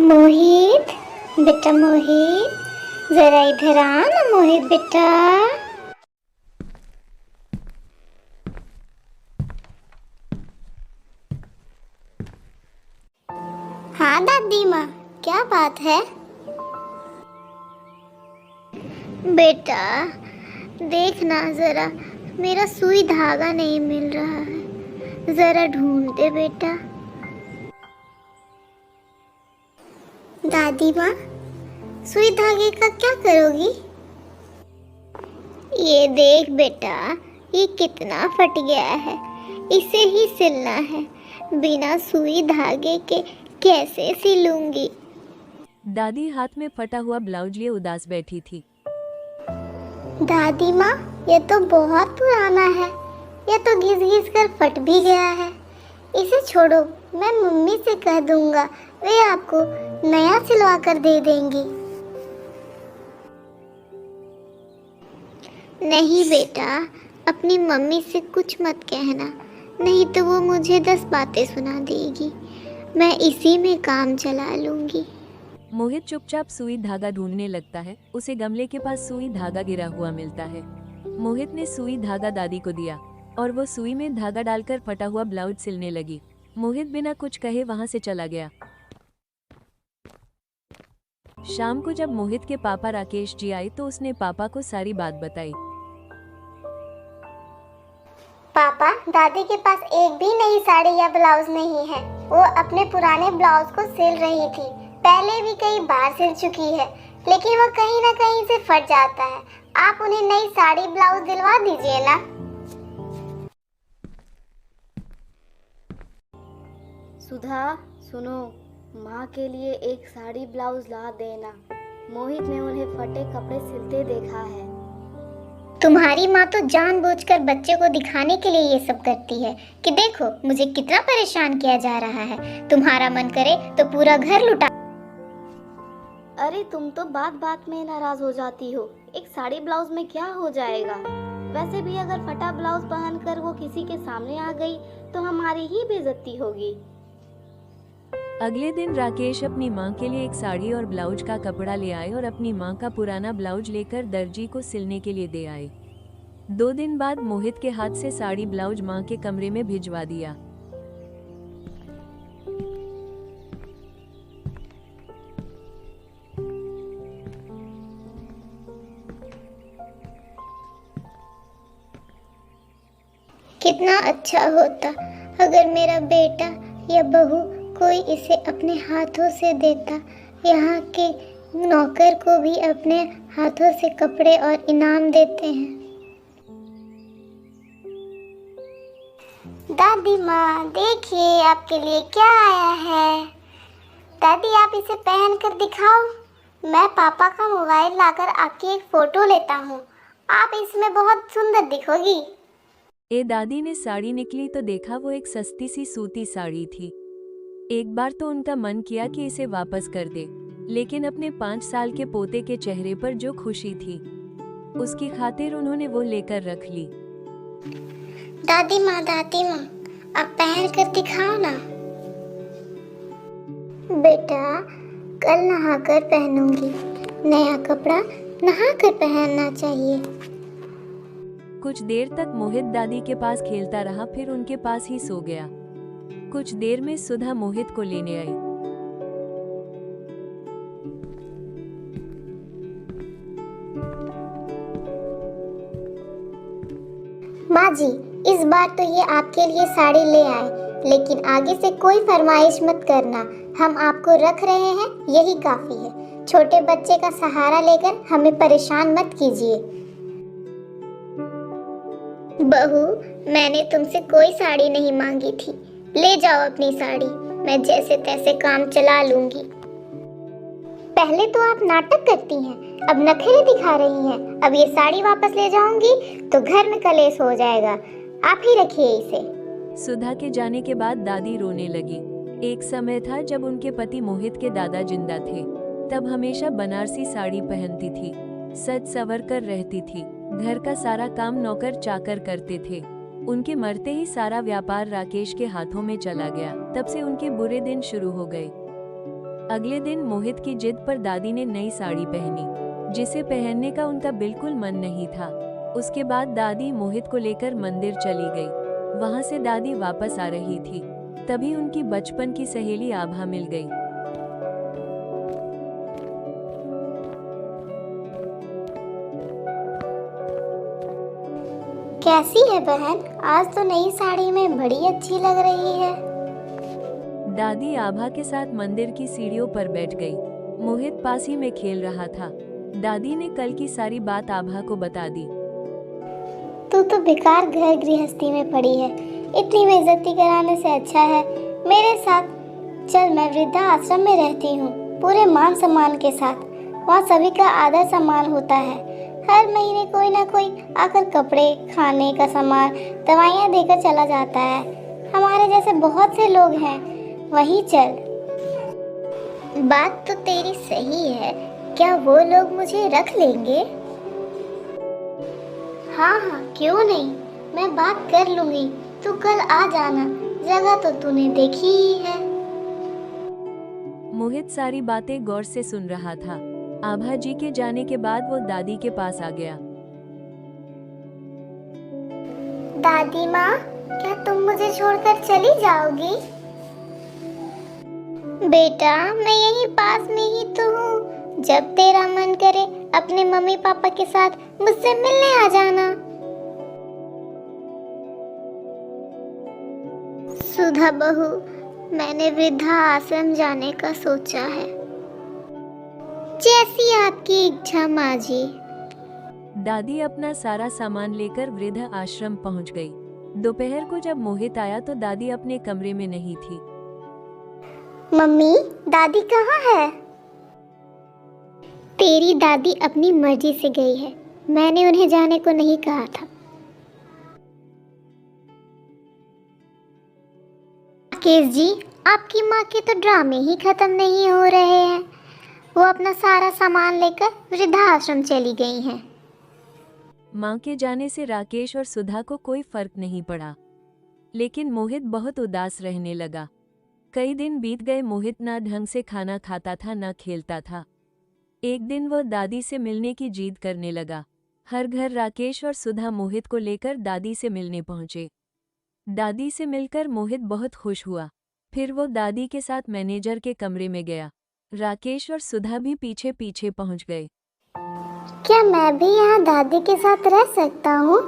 मोहित, बेटा मोहित, जरा इधर आ ना मोहित बेटा। हाँ दादी माँ, क्या बात है? बेटा देखना जरा, मेरा सुई धागा नहीं मिल रहा है, जरा ढूंढ दे बेटा। दादी माँ, सुई धागे का क्या करोगी? ये देख बेटा, ये कितना फट गया है, इसे ही सिलना है। बिना सुई धागे के कैसे सिलूंगी? दादी हाथ में फटा हुआ ब्लाउज लिए उदास बैठी थी। दादी माँ, ये तो बहुत पुराना है, ये तो घिस घिस कर फट भी गया है। इसे छोड़ो, मैं मम्मी से कह दूंगा, वे आपको नया सिलवा कर दे देंगी। नहीं बेटा, अपनी मम्मी से कुछ मत कहना, नहीं तो वो मुझे 10 बातें सुना देगी। मैं इसी में काम चला लूंगी। मोहित चुपचाप सुई धागा ढूंढने लगता है। उसे गमले के पास सुई धागा गिरा हुआ मिलता है। मोहित ने सुई धागा दादी को दिया और वो सुई में धागा डालकर फटा हुआ ब्लाउज सिलने लगी। मोहित बिना कुछ कहे वहां से चला गया। शाम को जब मोहित के पापा राकेश जी आए तो उसने पापा को सारी बात बताई। पापा, दादी के पास एक भी नई साड़ी या ब्लाउज नहीं है। वो अपने पुराने ब्लाउज को सिल रही थी। पहले भी कई बार सिल चुकी है, लेकिन वो कहीं ना कहीं से फट जाता है। आप उन्हें नई साड़ी ब्लाउज दिलवा दीजिए ना। सुधा, सुनो, माँ के लिए एक साड़ी ब्लाउज ला देना। मोहित ने उन्हें फटे कपड़े सिलते देखा है। तुम्हारी माँ तो जानबूझकर बच्चे को दिखाने के लिए ये सब करती है कि देखो मुझे कितना परेशान किया जा रहा है। तुम्हारा मन करे तो पूरा घर लुटा। अरे तुम तो बात बात में नाराज हो जाती हो। एक साड़ी ब्लाउज में क्या हो जाएगा? वैसे भी अगर फटा ब्लाउज पहनकर वो किसी के सामने आ गई तो हमारी ही बेइज्जती होगी। अगले दिन राकेश अपनी माँ के लिए एक साड़ी और ब्लाउज का कपड़ा ले आए और अपनी माँ का पुराना ब्लाउज लेकर दर्जी को सिलने के लिए दे आए। 2 दिन बाद मोहित के हाथ से साड़ी ब्लाउज माँ के कमरे में भिजवा दिया। कितना अच्छा होता अगर मेरा बेटा या बहू कोई इसे अपने हाथों से देता। यहाँ के नौकर को भी अपने हाथों से कपड़े और इनाम देते हैं। दादी माँ, देखिए आपके लिए क्या आया है। दादी, आप इसे पहन कर दिखाओ। मैं पापा का मोबाइल लाकर आपकी एक फोटो लेता हूँ। आप इसमें बहुत सुंदर दिखोगी। दादी ने साड़ी निकली तो देखा वो एक सस्ती सी सूती साड़ी थी। एक बार तो उनका मन किया कि इसे वापस कर दे, लेकिन अपने 5 साल के पोते के चेहरे पर जो खुशी थी उसकी खातिर उन्होंने वो लेकर रख ली। दादी माँ, आप पहन कर दिखाओ ना। बेटा, कल नहाकर पहनूंगी। नया कपड़ा नहाकर पहनना चाहिए। कुछ देर तक मोहित दादी के पास खेलता रहा, फिर उनके पास ही सो गया। कुछ देर में सुधा मोहित को लेने आई। माँ जी, इस बार तो ये आपके लिए साड़ी ले आए, लेकिन आगे से कोई फरमाइश मत करना। हम आपको रख रहे हैं, यही काफी है। छोटे बच्चे का सहारा लेकर हमें परेशान मत कीजिए। बहू, मैंने तुमसे कोई साड़ी नहीं मांगी थी। ले जाओ अपनी साड़ी, मैं जैसे तैसे काम चला लूंगी। पहले तो आप नाटक करती हैं, अब नखरे दिखा रही हैं। अब ये साड़ी वापस ले जाऊंगी तो घर में कलेश हो जाएगा। आप ही रखिए इसे। सुधा के जाने के बाद दादी रोने लगी। एक समय था जब उनके पति मोहित के दादा जिंदा थे। तब हमेशा बनारसी साड़ी पहनती थी, सज संवर कर रहती थी। घर का सारा काम नौकर चाकर करते थे। उनके मरते ही सारा व्यापार राकेश के हाथों में चला गया। तब से उनके बुरे दिन शुरू हो गए। अगले दिन मोहित की जिद पर दादी ने नई साड़ी पहनी, जिसे पहनने का उनका बिल्कुल मन नहीं था। उसके बाद दादी मोहित को लेकर मंदिर चली गई। वहां से दादी वापस आ रही थी, तभी उनकी बचपन की सहेली आभा मिल गई। कैसी है बहन? आज तो नई साड़ी में बड़ी अच्छी लग रही है। दादी आभा के साथ मंदिर की सीढ़ियों पर बैठ गई। मोहित पास ही में खेल रहा था। दादी ने कल की सारी बात आभा को बता दी। तू तो बेकार घर गृहस्थी में पड़ी है। इतनी बेइज्जती कराने से अच्छा है मेरे साथ चल। मैं वृद्धा आश्रम में रहती हूँ, पूरे मान सम्मान के साथ। वहाँ सभी का आदर सम्मान होता है। हर महीने कोई ना कोई आकर कपड़े, खाने का सामान, दवाइयाँ देकर चला जाता है। हमारे जैसे बहुत से लोग हैं, वहीं चल। बात तो तेरी सही है। क्या वो लोग मुझे रख लेंगे? हाँ हाँ, क्यों नहीं, मैं बात कर लूंगी। तू कल आ जाना। जगह तो तूने देखी ही है। मोहित सारी बातें गौर से सुन रहा था। आभा जी के जाने के बाद वो दादी के पास आ गया। दादी माँ, क्या तुम मुझे छोड़कर चली जाओगी? बेटा, मैं यहीं पास में ही तो हूँ। जब तेरा मन करे अपने मम्मी पापा के साथ मुझसे मिलने आ जाना। सुधा बहू, मैंने वृद्धा आश्रम जाने का सोचा है। जैसी आपकी इच्छा माँ जी। दादी अपना सारा सामान लेकर वृद्ध आश्रम पहुंच गई। दोपहर को जब मोहित आया तो दादी अपने कमरे में नहीं थी। मम्मी, दादी कहाँ है? तेरी दादी अपनी मर्जी से गई है। मैंने उन्हें जाने को नहीं कहा था। राकेश जी, आपकी माँ के तो ड्रामे ही खत्म नहीं हो रहे हैं। वो अपना सारा सामान लेकर वृद्धाश्रम चली गई हैं। माँ के जाने से राकेश और सुधा को कोई फर्क नहीं पड़ा, लेकिन मोहित बहुत उदास रहने लगा। कई दिन बीत गए। मोहित ना ढंग से खाना खाता था, ना खेलता था। एक दिन वह दादी से मिलने की जिद करने लगा। हर घर राकेश और सुधा मोहित को लेकर दादी से मिलने पहुंचे। दादी से मिलकर मोहित बहुत खुश हुआ। फिर वो दादी के साथ मैनेजर के कमरे में गया। राकेश और सुधा भी पीछे पीछे पहुंच गए। क्या मैं भी यहाँ दादी के साथ रह सकता हूँ?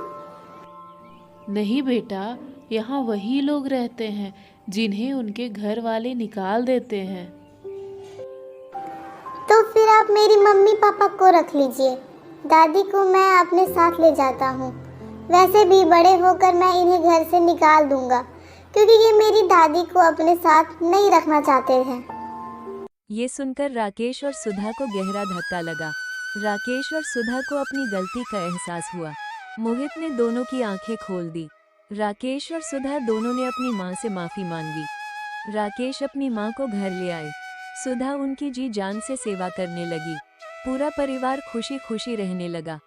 नहीं बेटा, यहाँ वही लोग रहते हैं जिन्हें उनके घर वाले निकाल देते हैं। तो फिर आप मेरी मम्मी पापा को रख लीजिए। दादी को मैं अपने साथ ले जाता हूँ। वैसे भी बड़े होकर मैं इन्हें घर से निकाल दूंगा, क्योंकि ये मेरी दादी को अपने साथ नहीं रखना चाहते हैं। ये सुनकर राकेश और सुधा को गहरा धक्का लगा। राकेश और सुधा को अपनी गलती का एहसास हुआ। मोहित ने दोनों की आंखें खोल दी। राकेश और सुधा दोनों ने अपनी माँ से माफी मांगी। राकेश अपनी माँ को घर ले आए। सुधा उनकी जी जान से सेवा करने लगी। पूरा परिवार खुशी खुशी रहने लगा।